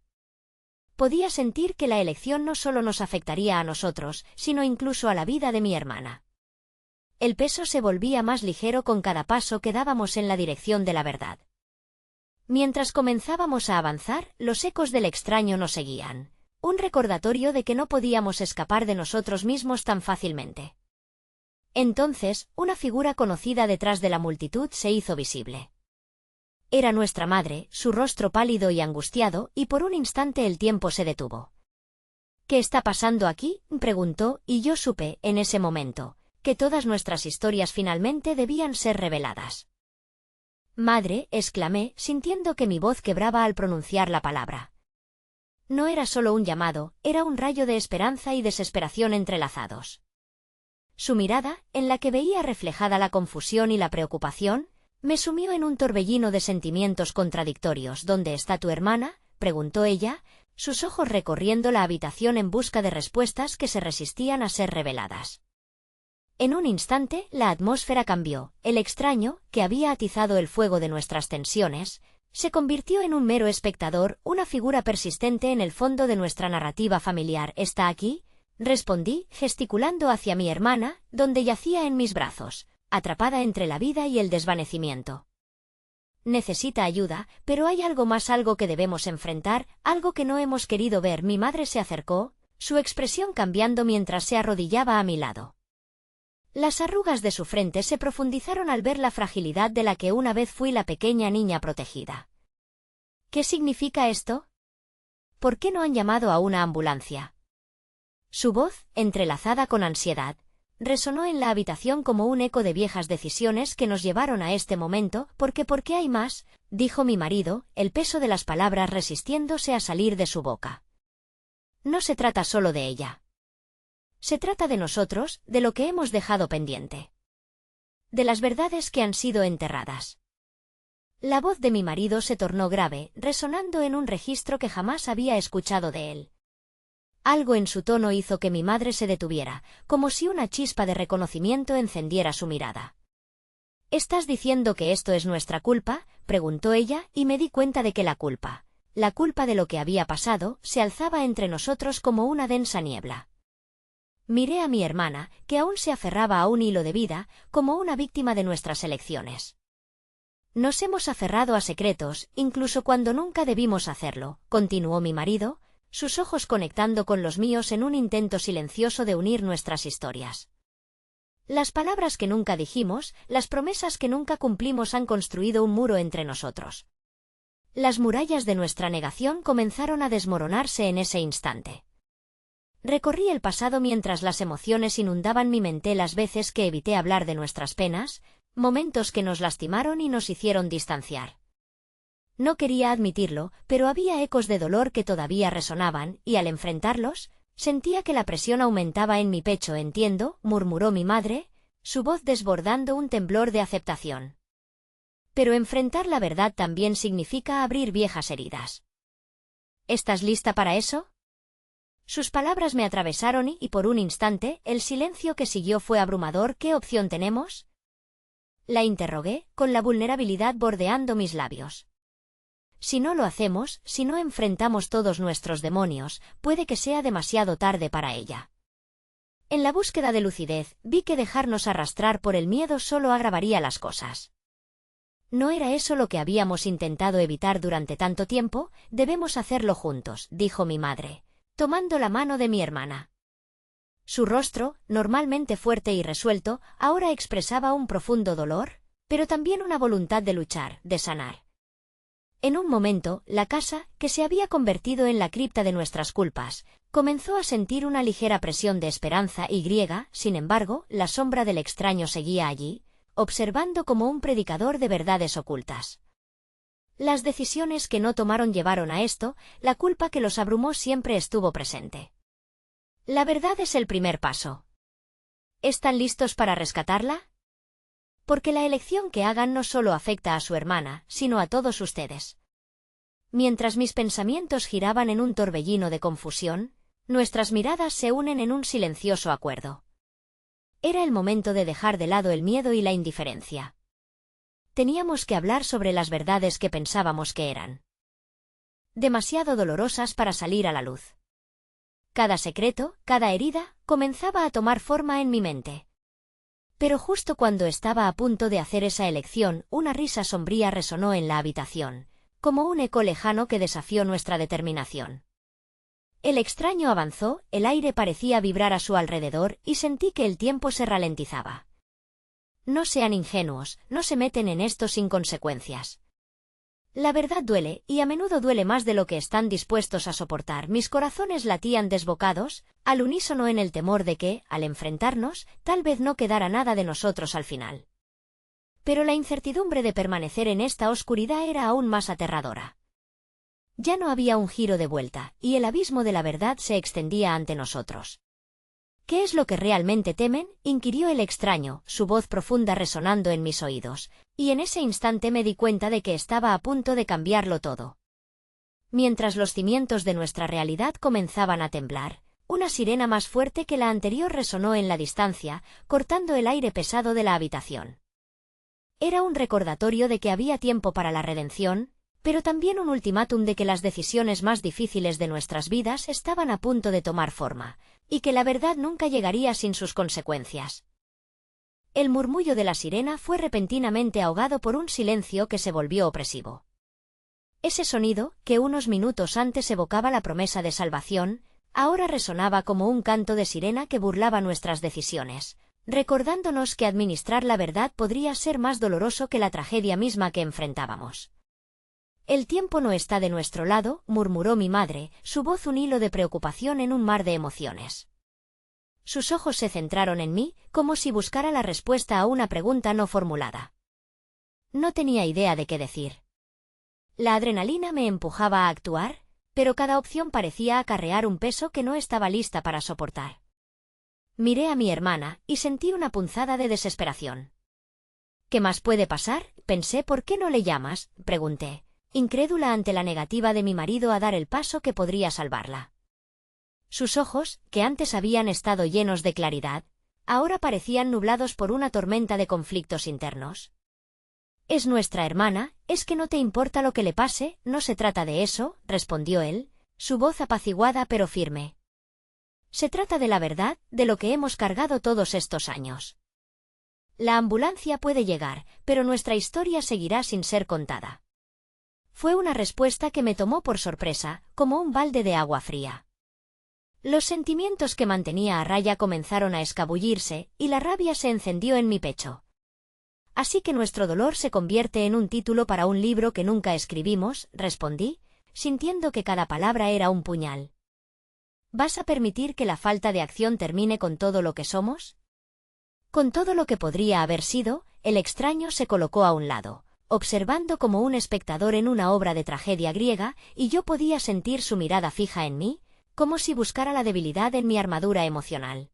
Podía sentir que la elección no solo nos afectaría a nosotros, sino incluso a la vida de mi hermana. El peso se volvía más ligero con cada paso que dábamos en la dirección de la verdad. Mientras comenzábamos a avanzar, los ecos del extraño nos seguían, un recordatorio de que no podíamos escapar de nosotros mismos tan fácilmente. Entonces, una figura conocida detrás de la multitud se hizo visible. Era nuestra madre, su rostro pálido y angustiado, y por un instante el tiempo se detuvo. «¿Qué está pasando aquí?», preguntó, y yo supe, en ese momento, que todas nuestras historias finalmente debían ser reveladas. «Madre», exclamé, sintiendo que mi voz quebraba al pronunciar la palabra. No era solo un llamado, era un rayo de esperanza y desesperación entrelazados. Su mirada, en la que veía reflejada la confusión y la preocupación, me sumió en un torbellino de sentimientos contradictorios. «¿Dónde está tu hermana?», preguntó ella, sus ojos recorriendo la habitación en busca de respuestas que se resistían a ser reveladas. En un instante, la atmósfera cambió. El extraño, que había atizado el fuego de nuestras tensiones, se convirtió en un mero espectador, una figura persistente en el fondo de nuestra narrativa familiar. «¿Está aquí?», respondí, gesticulando hacia mi hermana, donde yacía en mis brazos, atrapada entre la vida y el desvanecimiento. «Necesita ayuda, pero hay algo más, algo que debemos enfrentar, algo que no hemos querido ver». Mi madre se acercó, su expresión cambiando mientras se arrodillaba a mi lado. Las arrugas de su frente se profundizaron al ver la fragilidad de la que una vez fui la pequeña niña protegida. «¿Qué significa esto? ¿Por qué no han llamado a una ambulancia?». Su voz, entrelazada con ansiedad, resonó en la habitación como un eco de viejas decisiones que nos llevaron a este momento. «¿Por qué hay más?», dijo mi marido, el peso de las palabras resistiéndose a salir de su boca. «No se trata solo de ella. Se trata de nosotros, de lo que hemos dejado pendiente. De las verdades que han sido enterradas». La voz de mi marido se tornó grave, resonando en un registro que jamás había escuchado de él. Algo en su tono hizo que mi madre se detuviera, como si una chispa de reconocimiento encendiera su mirada. «¿Estás diciendo que esto es nuestra culpa?», preguntó ella, y me di cuenta de que la culpa de lo que había pasado, se alzaba entre nosotros como una densa niebla. Miré a mi hermana, que aún se aferraba a un hilo de vida, como una víctima de nuestras elecciones. «Nos hemos aferrado a secretos, incluso cuando nunca debimos hacerlo», continuó mi marido, sus ojos conectando con los míos en un intento silencioso de unir nuestras historias. «Las palabras que nunca dijimos, las promesas que nunca cumplimos han construido un muro entre nosotros. Las murallas de nuestra negación comenzaron a desmoronarse en ese instante». Recorrí el pasado mientras las emociones inundaban mi mente, las veces que evité hablar de nuestras penas, momentos que nos lastimaron y nos hicieron distanciar. No quería admitirlo, pero había ecos de dolor que todavía resonaban, y al enfrentarlos, sentía que la presión aumentaba en mi pecho. «Entiendo», murmuró mi madre, su voz desbordando un temblor de aceptación. «Pero enfrentar la verdad también significa abrir viejas heridas. ¿Estás lista para eso?». Sus palabras me atravesaron y por un instante, el silencio que siguió fue abrumador. «¿Qué opción tenemos?», la interrogué, con la vulnerabilidad bordeando mis labios. «Si no lo hacemos, si no enfrentamos todos nuestros demonios, puede que sea demasiado tarde para ella». En la búsqueda de lucidez, vi que dejarnos arrastrar por el miedo solo agravaría las cosas. «No era eso lo que habíamos intentado evitar durante tanto tiempo, debemos hacerlo juntos», dijo mi madre, tomando la mano de mi hermana. Su rostro, normalmente fuerte y resuelto, ahora expresaba un profundo dolor, pero también una voluntad de luchar, de sanar. En un momento, la casa, que se había convertido en la cripta de nuestras culpas, comenzó a sentir una ligera presión de esperanza y griega. Sin embargo, la sombra del extraño seguía allí, observando como un predicador de verdades ocultas. Las decisiones que no tomaron llevaron a esto, la culpa que los abrumó siempre estuvo presente. La verdad es el primer paso. ¿Están listos para rescatarla? Porque la elección que hagan no solo afecta a su hermana, sino a todos ustedes. Mientras mis pensamientos giraban en un torbellino de confusión, nuestras miradas se unen en un silencioso acuerdo. Era el momento de dejar de lado el miedo y la indiferencia. Teníamos que hablar sobre las verdades que pensábamos que eran demasiado dolorosas para salir a la luz. Cada secreto, cada herida, comenzaba a tomar forma en mi mente. Pero justo cuando estaba a punto de hacer esa elección, una risa sombría resonó en la habitación, como un eco lejano que desafió nuestra determinación. El extraño avanzó, el aire parecía vibrar a su alrededor y sentí que el tiempo se ralentizaba. No sean ingenuos, no se meten en esto sin consecuencias. La verdad duele, y a menudo duele más de lo que están dispuestos a soportar. Mis corazones latían desbocados, al unísono en el temor de que, al enfrentarnos, tal vez no quedara nada de nosotros al final. Pero la incertidumbre de permanecer en esta oscuridad era aún más aterradora. Ya no había un giro de vuelta, y el abismo de la verdad se extendía ante nosotros. ¿Qué es lo que realmente temen?, inquirió el extraño, su voz profunda resonando en mis oídos, y en ese instante me di cuenta de que estaba a punto de cambiarlo todo. Mientras los cimientos de nuestra realidad comenzaban a temblar, una sirena más fuerte que la anterior resonó en la distancia, cortando el aire pesado de la habitación. Era un recordatorio de que había tiempo para la redención, pero también un ultimátum de que las decisiones más difíciles de nuestras vidas estaban a punto de tomar forma, y que la verdad nunca llegaría sin sus consecuencias. El murmullo de la sirena fue repentinamente ahogado por un silencio que se volvió opresivo. Ese sonido, que unos minutos antes evocaba la promesa de salvación, ahora resonaba como un canto de sirena que burlaba nuestras decisiones, recordándonos que administrar la verdad podría ser más doloroso que la tragedia misma que enfrentábamos. El tiempo no está de nuestro lado, murmuró mi madre, su voz un hilo de preocupación en un mar de emociones. Sus ojos se centraron en mí, como si buscara la respuesta a una pregunta no formulada. No tenía idea de qué decir. La adrenalina me empujaba a actuar, pero cada opción parecía acarrear un peso que no estaba lista para soportar. Miré a mi hermana, y sentí una punzada de desesperación. ¿Qué más puede pasar?, pensé. ¿Por qué no le llamas?, pregunté, incrédula ante la negativa de mi marido a dar el paso que podría salvarla. Sus ojos, que antes habían estado llenos de claridad, ahora parecían nublados por una tormenta de conflictos internos. Es nuestra hermana, ¿es que no te importa lo que le pase? No se trata de eso, respondió él, su voz apaciguada pero firme. Se trata de la verdad, de lo que hemos cargado todos estos años. La ambulancia puede llegar, pero nuestra historia seguirá sin ser contada. Fue una respuesta que me tomó por sorpresa, como un balde de agua fría. Los sentimientos que mantenía a raya comenzaron a escabullirse, y la rabia se encendió en mi pecho. Así que nuestro dolor se convierte en un título para un libro que nunca escribimos, respondí, sintiendo que cada palabra era un puñal. ¿Vas a permitir que la falta de acción termine con todo lo que somos? Con todo lo que podría haber sido, el extraño se colocó a un lado, observando como un espectador en una obra de tragedia griega, y yo podía sentir su mirada fija en mí, como si buscara la debilidad en mi armadura emocional.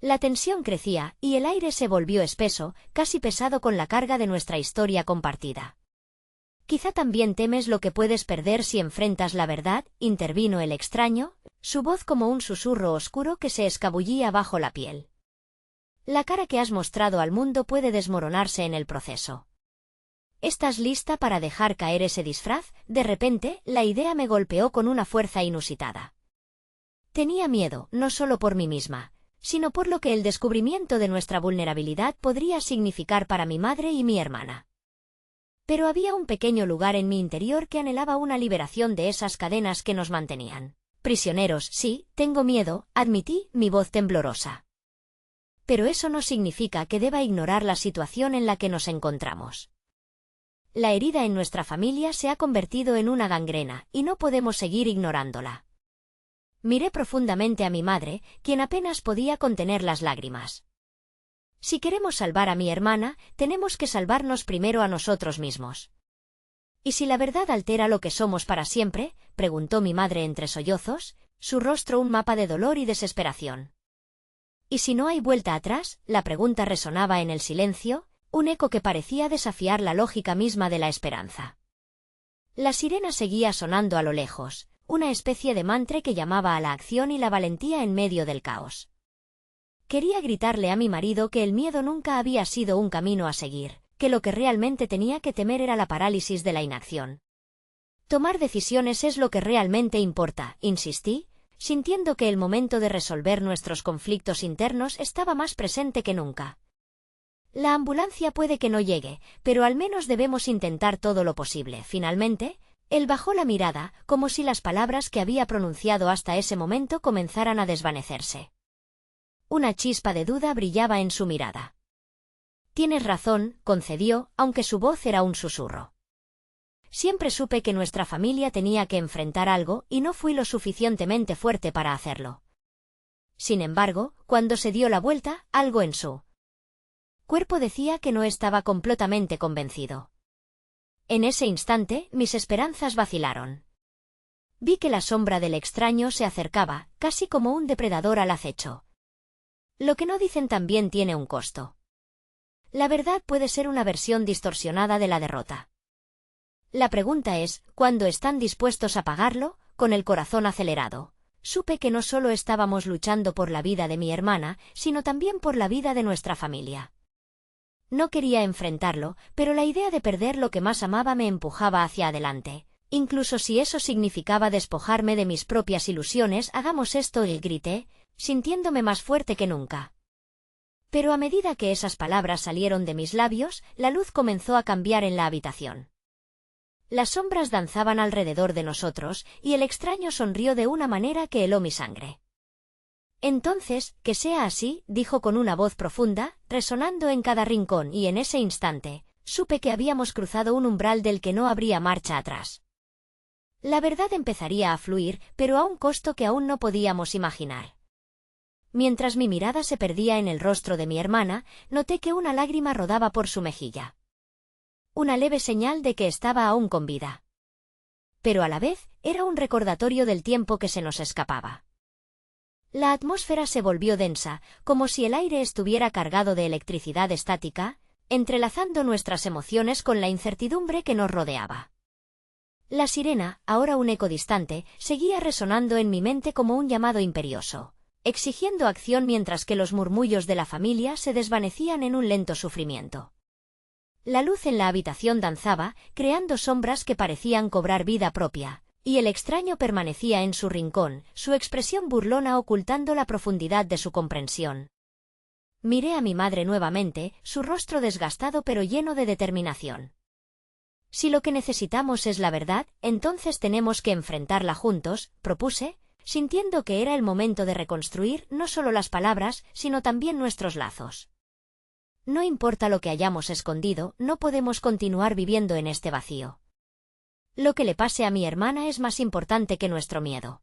La tensión crecía, y el aire se volvió espeso, casi pesado con la carga de nuestra historia compartida. Quizá también temes lo que puedes perder si enfrentas la verdad, intervino el extraño, su voz como un susurro oscuro que se escabullía bajo la piel. La cara que has mostrado al mundo puede desmoronarse en el proceso. ¿Estás lista para dejar caer ese disfraz? De repente, la idea me golpeó con una fuerza inusitada. Tenía miedo, no solo por mí misma, sino por lo que el descubrimiento de nuestra vulnerabilidad podría significar para mi madre y mi hermana. Pero había un pequeño lugar en mi interior que anhelaba una liberación de esas cadenas que nos mantenían prisioneros. Sí, tengo miedo, admití, mi voz temblorosa. Pero eso no significa que deba ignorar la situación en la que nos encontramos. La herida en nuestra familia se ha convertido en una gangrena, y no podemos seguir ignorándola. Miré profundamente a mi madre, quien apenas podía contener las lágrimas. Si queremos salvar a mi hermana, tenemos que salvarnos primero a nosotros mismos. ¿Y si la verdad altera lo que somos para siempre?, preguntó mi madre entre sollozos, su rostro un mapa de dolor y desesperación. ¿Y si no hay vuelta atrás?, la pregunta resonaba en el silencio, un eco que parecía desafiar la lógica misma de la esperanza. La sirena seguía sonando a lo lejos, una especie de mantra que llamaba a la acción y la valentía en medio del caos. Quería gritarle a mi marido que el miedo nunca había sido un camino a seguir, que lo que realmente tenía que temer era la parálisis de la inacción. Tomar decisiones es lo que realmente importa, insistí, sintiendo que el momento de resolver nuestros conflictos internos estaba más presente que nunca. La ambulancia puede que no llegue, pero al menos debemos intentar todo lo posible. Finalmente, él bajó la mirada, como si las palabras que había pronunciado hasta ese momento comenzaran a desvanecerse. Una chispa de duda brillaba en su mirada. Tienes razón, concedió, aunque su voz era un susurro. Siempre supe que nuestra familia tenía que enfrentar algo y no fui lo suficientemente fuerte para hacerlo. Sin embargo, cuando se dio la vuelta, algo en su cuerpo decía que no estaba completamente convencido. En ese instante, mis esperanzas vacilaron. Vi que la sombra del extraño se acercaba, casi como un depredador al acecho. Lo que no dicen también tiene un costo. La verdad puede ser una versión distorsionada de la derrota. La pregunta es, ¿cuándo están dispuestos a pagarlo? Con el corazón acelerado, supe que no solo estábamos luchando por la vida de mi hermana, sino también por la vida de nuestra familia. No quería enfrentarlo, pero la idea de perder lo que más amaba me empujaba hacia adelante. Incluso si eso significaba despojarme de mis propias ilusiones, hagamos esto, y grité, sintiéndome más fuerte que nunca. Pero a medida que esas palabras salieron de mis labios, la luz comenzó a cambiar en la habitación. Las sombras danzaban alrededor de nosotros, y el extraño sonrió de una manera que heló mi sangre. Entonces, que sea así, dijo con una voz profunda, resonando en cada rincón, y en ese instante, supe que habíamos cruzado un umbral del que no habría marcha atrás. La verdad empezaría a fluir, pero a un costo que aún no podíamos imaginar. Mientras mi mirada se perdía en el rostro de mi hermana, noté que una lágrima rodaba por su mejilla. Una leve señal de que estaba aún con vida. Pero a la vez, era un recordatorio del tiempo que se nos escapaba. La atmósfera se volvió densa, como si el aire estuviera cargado de electricidad estática, entrelazando nuestras emociones con la incertidumbre que nos rodeaba. La sirena, ahora un eco distante, seguía resonando en mi mente como un llamado imperioso, exigiendo acción mientras que los murmullos de la familia se desvanecían en un lento sufrimiento. La luz en la habitación danzaba, creando sombras que parecían cobrar vida propia, y el extraño permanecía en su rincón, su expresión burlona ocultando la profundidad de su comprensión. Miré a mi madre nuevamente, su rostro desgastado pero lleno de determinación. Si lo que necesitamos es la verdad, entonces tenemos que enfrentarla juntos, propuse, sintiendo que era el momento de reconstruir no solo las palabras, sino también nuestros lazos. No importa lo que hayamos escondido, no podemos continuar viviendo en este vacío. Lo que le pase a mi hermana es más importante que nuestro miedo.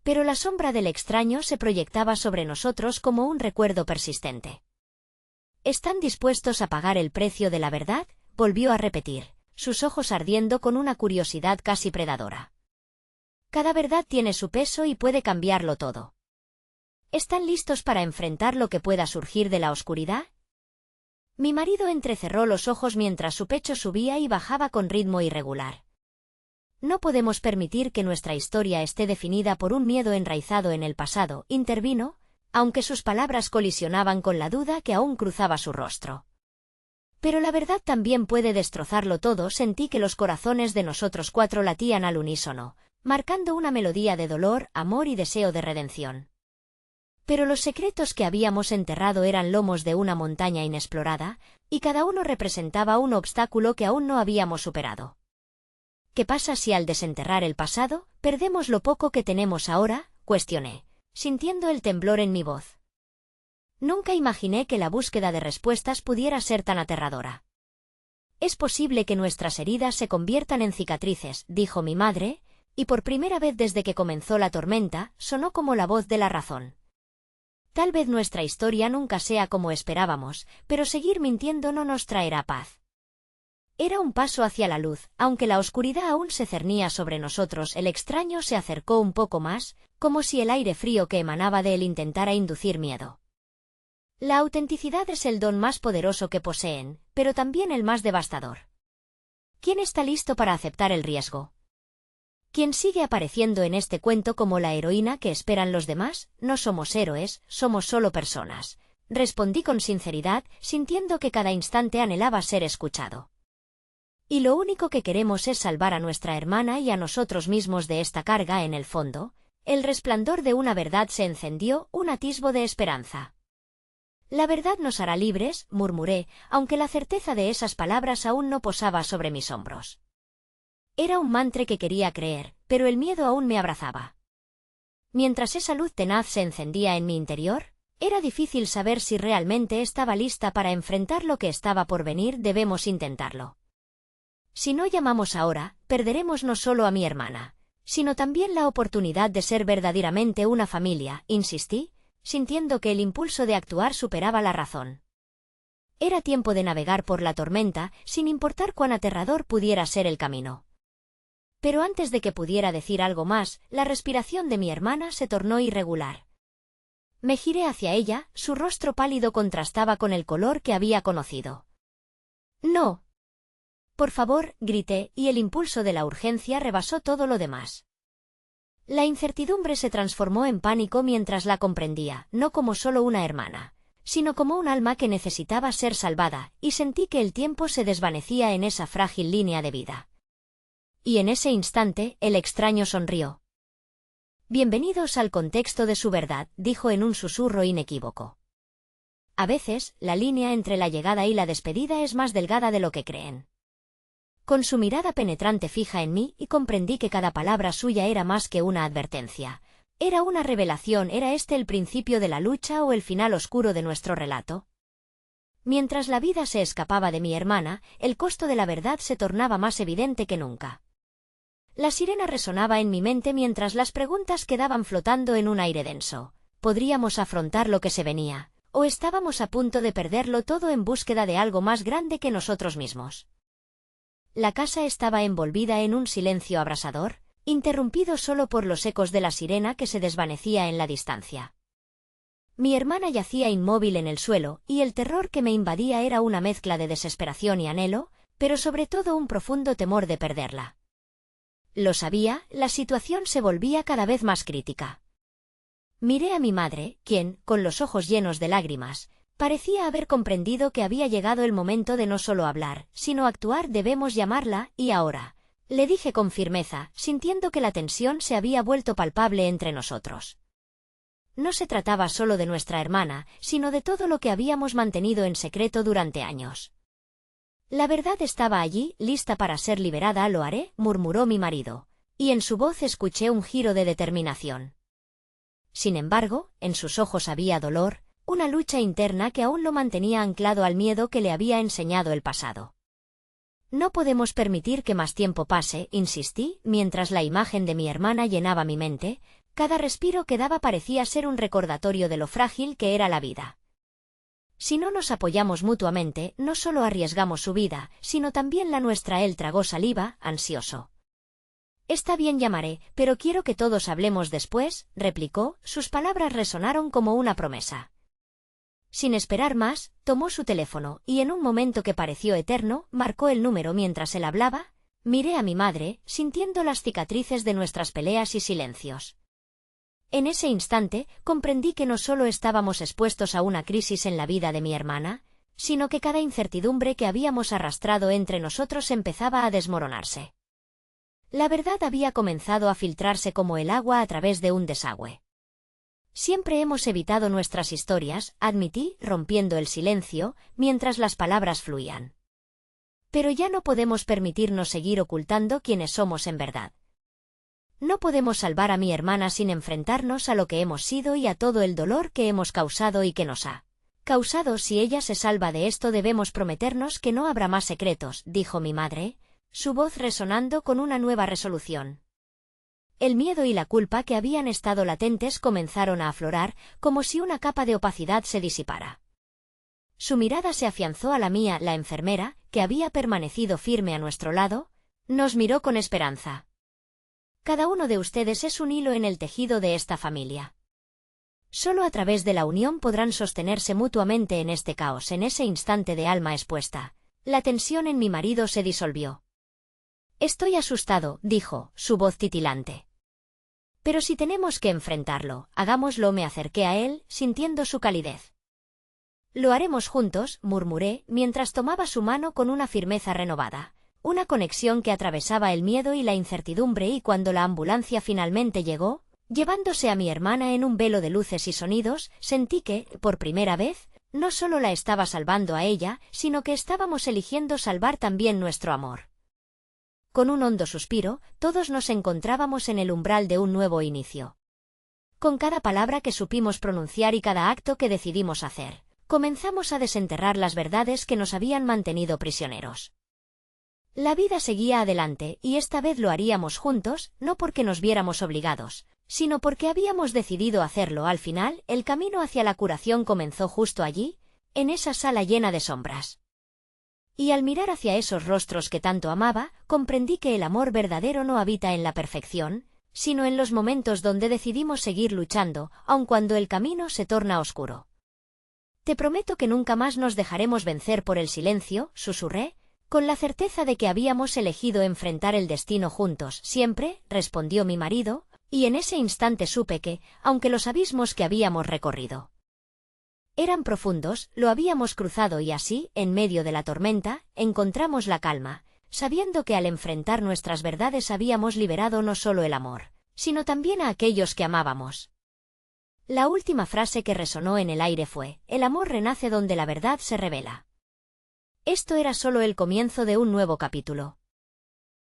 Pero la sombra del extraño se proyectaba sobre nosotros como un recuerdo persistente. ¿Están dispuestos a pagar el precio de la verdad?, volvió a repetir, sus ojos ardiendo con una curiosidad casi predadora. Cada verdad tiene su peso y puede cambiarlo todo. ¿Están listos para enfrentar lo que pueda surgir de la oscuridad? Mi marido entrecerró los ojos mientras su pecho subía y bajaba con ritmo irregular. No podemos permitir que nuestra historia esté definida por un miedo enraizado en el pasado, intervino, aunque sus palabras colisionaban con la duda que aún cruzaba su rostro. Pero la verdad también puede destrozarlo todo. Sentí que los corazones de nosotros cuatro latían al unísono, marcando una melodía de dolor, amor y deseo de redención. Pero los secretos que habíamos enterrado eran lomos de una montaña inexplorada, y cada uno representaba un obstáculo que aún no habíamos superado. ¿Qué pasa si al desenterrar el pasado, perdemos lo poco que tenemos ahora?, cuestioné, sintiendo el temblor en mi voz. Nunca imaginé que la búsqueda de respuestas pudiera ser tan aterradora. Es posible que nuestras heridas se conviertan en cicatrices, dijo mi madre, y por primera vez desde que comenzó la tormenta, sonó como la voz de la razón. Tal vez nuestra historia nunca sea como esperábamos, pero seguir mintiendo no nos traerá paz. Era un paso hacia la luz, aunque la oscuridad aún se cernía sobre nosotros. El extraño se acercó un poco más, como si el aire frío que emanaba de él intentara inducir miedo. La autenticidad es el don más poderoso que poseen, pero también el más devastador. ¿Quién está listo para aceptar el riesgo? ¿Quién sigue apareciendo en este cuento como la heroína que esperan los demás? No somos héroes, somos solo personas. Respondí con sinceridad, sintiendo que cada instante anhelaba ser escuchado. Y lo único que queremos es salvar a nuestra hermana y a nosotros mismos de esta carga. En el fondo, el resplandor de una verdad se encendió, un atisbo de esperanza. La verdad nos hará libres, murmuré, aunque la certeza de esas palabras aún no posaba sobre mis hombros. Era un mantra que quería creer, pero el miedo aún me abrazaba. Mientras esa luz tenaz se encendía en mi interior, era difícil saber si realmente estaba lista para enfrentar lo que estaba por venir. Debemos intentarlo. Si no llamamos ahora, perderemos no solo a mi hermana, sino también la oportunidad de ser verdaderamente una familia, insistí, sintiendo que el impulso de actuar superaba la razón. Era tiempo de navegar por la tormenta, sin importar cuán aterrador pudiera ser el camino. Pero antes de que pudiera decir algo más, la respiración de mi hermana se tornó irregular. Me giré hacia ella, su rostro pálido contrastaba con el color que había conocido. «No. Por favor», grité, y el impulso de la urgencia rebasó todo lo demás. La incertidumbre se transformó en pánico mientras la comprendía, no como solo una hermana, sino como un alma que necesitaba ser salvada, y sentí que el tiempo se desvanecía en esa frágil línea de vida. Y en ese instante, el extraño sonrió. «Bienvenidos al contexto de su verdad», dijo en un susurro inequívoco. A veces, la línea entre la llegada y la despedida es más delgada de lo que creen. Con su mirada penetrante fija en mí, y comprendí que cada palabra suya era más que una advertencia. Era una revelación. ¿Era este el principio de la lucha o el final oscuro de nuestro relato? Mientras la vida se escapaba de mi hermana, el costo de la verdad se tornaba más evidente que nunca. La sirena resonaba en mi mente mientras las preguntas quedaban flotando en un aire denso. ¿Podríamos afrontar lo que se venía? ¿O estábamos a punto de perderlo todo en búsqueda de algo más grande que nosotros mismos? La casa estaba envolvida en un silencio abrasador, interrumpido solo por los ecos de la sirena que se desvanecía en la distancia. Mi hermana yacía inmóvil en el suelo, y el terror que me invadía era una mezcla de desesperación y anhelo, pero sobre todo un profundo temor de perderla. Lo sabía, la situación se volvía cada vez más crítica. Miré a mi madre, quien, con los ojos llenos de lágrimas, parecía haber comprendido que había llegado el momento de no solo hablar, sino actuar. «Debemos llamarla, y ahora», le dije con firmeza, sintiendo que la tensión se había vuelto palpable entre nosotros. No se trataba solo de nuestra hermana, sino de todo lo que habíamos mantenido en secreto durante años. La verdad estaba allí, lista para ser liberada. «Lo haré», murmuró mi marido, y en su voz escuché un giro de determinación. Sin embargo, en sus ojos había dolor, una lucha interna que aún lo mantenía anclado al miedo que le había enseñado el pasado. «No podemos permitir que más tiempo pase», insistí, mientras la imagen de mi hermana llenaba mi mente. Cada respiro que daba parecía ser un recordatorio de lo frágil que era la vida. Si no nos apoyamos mutuamente, no solo arriesgamos su vida, sino también la nuestra. Él tragó saliva, ansioso. «Está bien, llamaré, pero quiero que todos hablemos después», replicó, sus palabras resonaron como una promesa. Sin esperar más, tomó su teléfono, y en un momento que pareció eterno, marcó el número. Mientras él hablaba, miré a mi madre, sintiendo las cicatrices de nuestras peleas y silencios. En ese instante, comprendí que no solo estábamos expuestos a una crisis en la vida de mi hermana, sino que cada incertidumbre que habíamos arrastrado entre nosotros empezaba a desmoronarse. La verdad había comenzado a filtrarse como el agua a través de un desagüe. «Siempre hemos evitado nuestras historias», admití, rompiendo el silencio, mientras las palabras fluían. «Pero ya no podemos permitirnos seguir ocultando quiénes somos en verdad. No podemos salvar a mi hermana sin enfrentarnos a lo que hemos sido y a todo el dolor que hemos causado y que nos ha Causado, si ella se salva de esto debemos prometernos que no habrá más secretos, dijo mi madre, su voz resonando con una nueva resolución. El miedo y la culpa que habían estado latentes comenzaron a aflorar, como si una capa de opacidad se disipara. Su mirada se afianzó a la mía. La enfermera, que había permanecido firme a nuestro lado, nos miró con esperanza. Cada uno de ustedes es un hilo en el tejido de esta familia. Solo a través de la unión podrán sostenerse mutuamente en este caos. En ese instante de alma expuesta, la tensión en mi marido se disolvió. Estoy asustado, dijo, su voz titilante. Pero si tenemos que enfrentarlo, hagámoslo. Me acerqué a él, sintiendo su calidez. Lo haremos juntos, murmuré, mientras tomaba su mano con una firmeza renovada, una conexión que atravesaba el miedo y la incertidumbre. Y cuando la ambulancia finalmente llegó, llevándose a mi hermana en un velo de luces y sonidos, sentí que, por primera vez, no solo la estaba salvando a ella, sino que estábamos eligiendo salvar también nuestro amor. Con un hondo suspiro, todos nos encontrábamos en el umbral de un nuevo inicio. Con cada palabra que supimos pronunciar y cada acto que decidimos hacer, comenzamos a desenterrar las verdades que nos habían mantenido prisioneros. La vida seguía adelante, y esta vez lo haríamos juntos, no porque nos viéramos obligados, sino porque habíamos decidido hacerlo. Al final, el camino hacia la curación comenzó justo allí, en esa sala llena de sombras. Y al mirar hacia esos rostros que tanto amaba, comprendí que el amor verdadero no habita en la perfección, sino en los momentos donde decidimos seguir luchando, aun cuando el camino se torna oscuro. Te prometo que nunca más nos dejaremos vencer por el silencio, susurré, con la certeza de que habíamos elegido enfrentar el destino juntos. Siempre, respondió mi marido, y en ese instante supe que, aunque los abismos que habíamos recorrido eran profundos, lo habíamos cruzado y así, en medio de la tormenta, encontramos la calma, sabiendo que al enfrentar nuestras verdades habíamos liberado no solo el amor, sino también a aquellos que amábamos. La última frase que resonó en el aire fue: el amor renace donde la verdad se revela. Esto era solo el comienzo de un nuevo capítulo.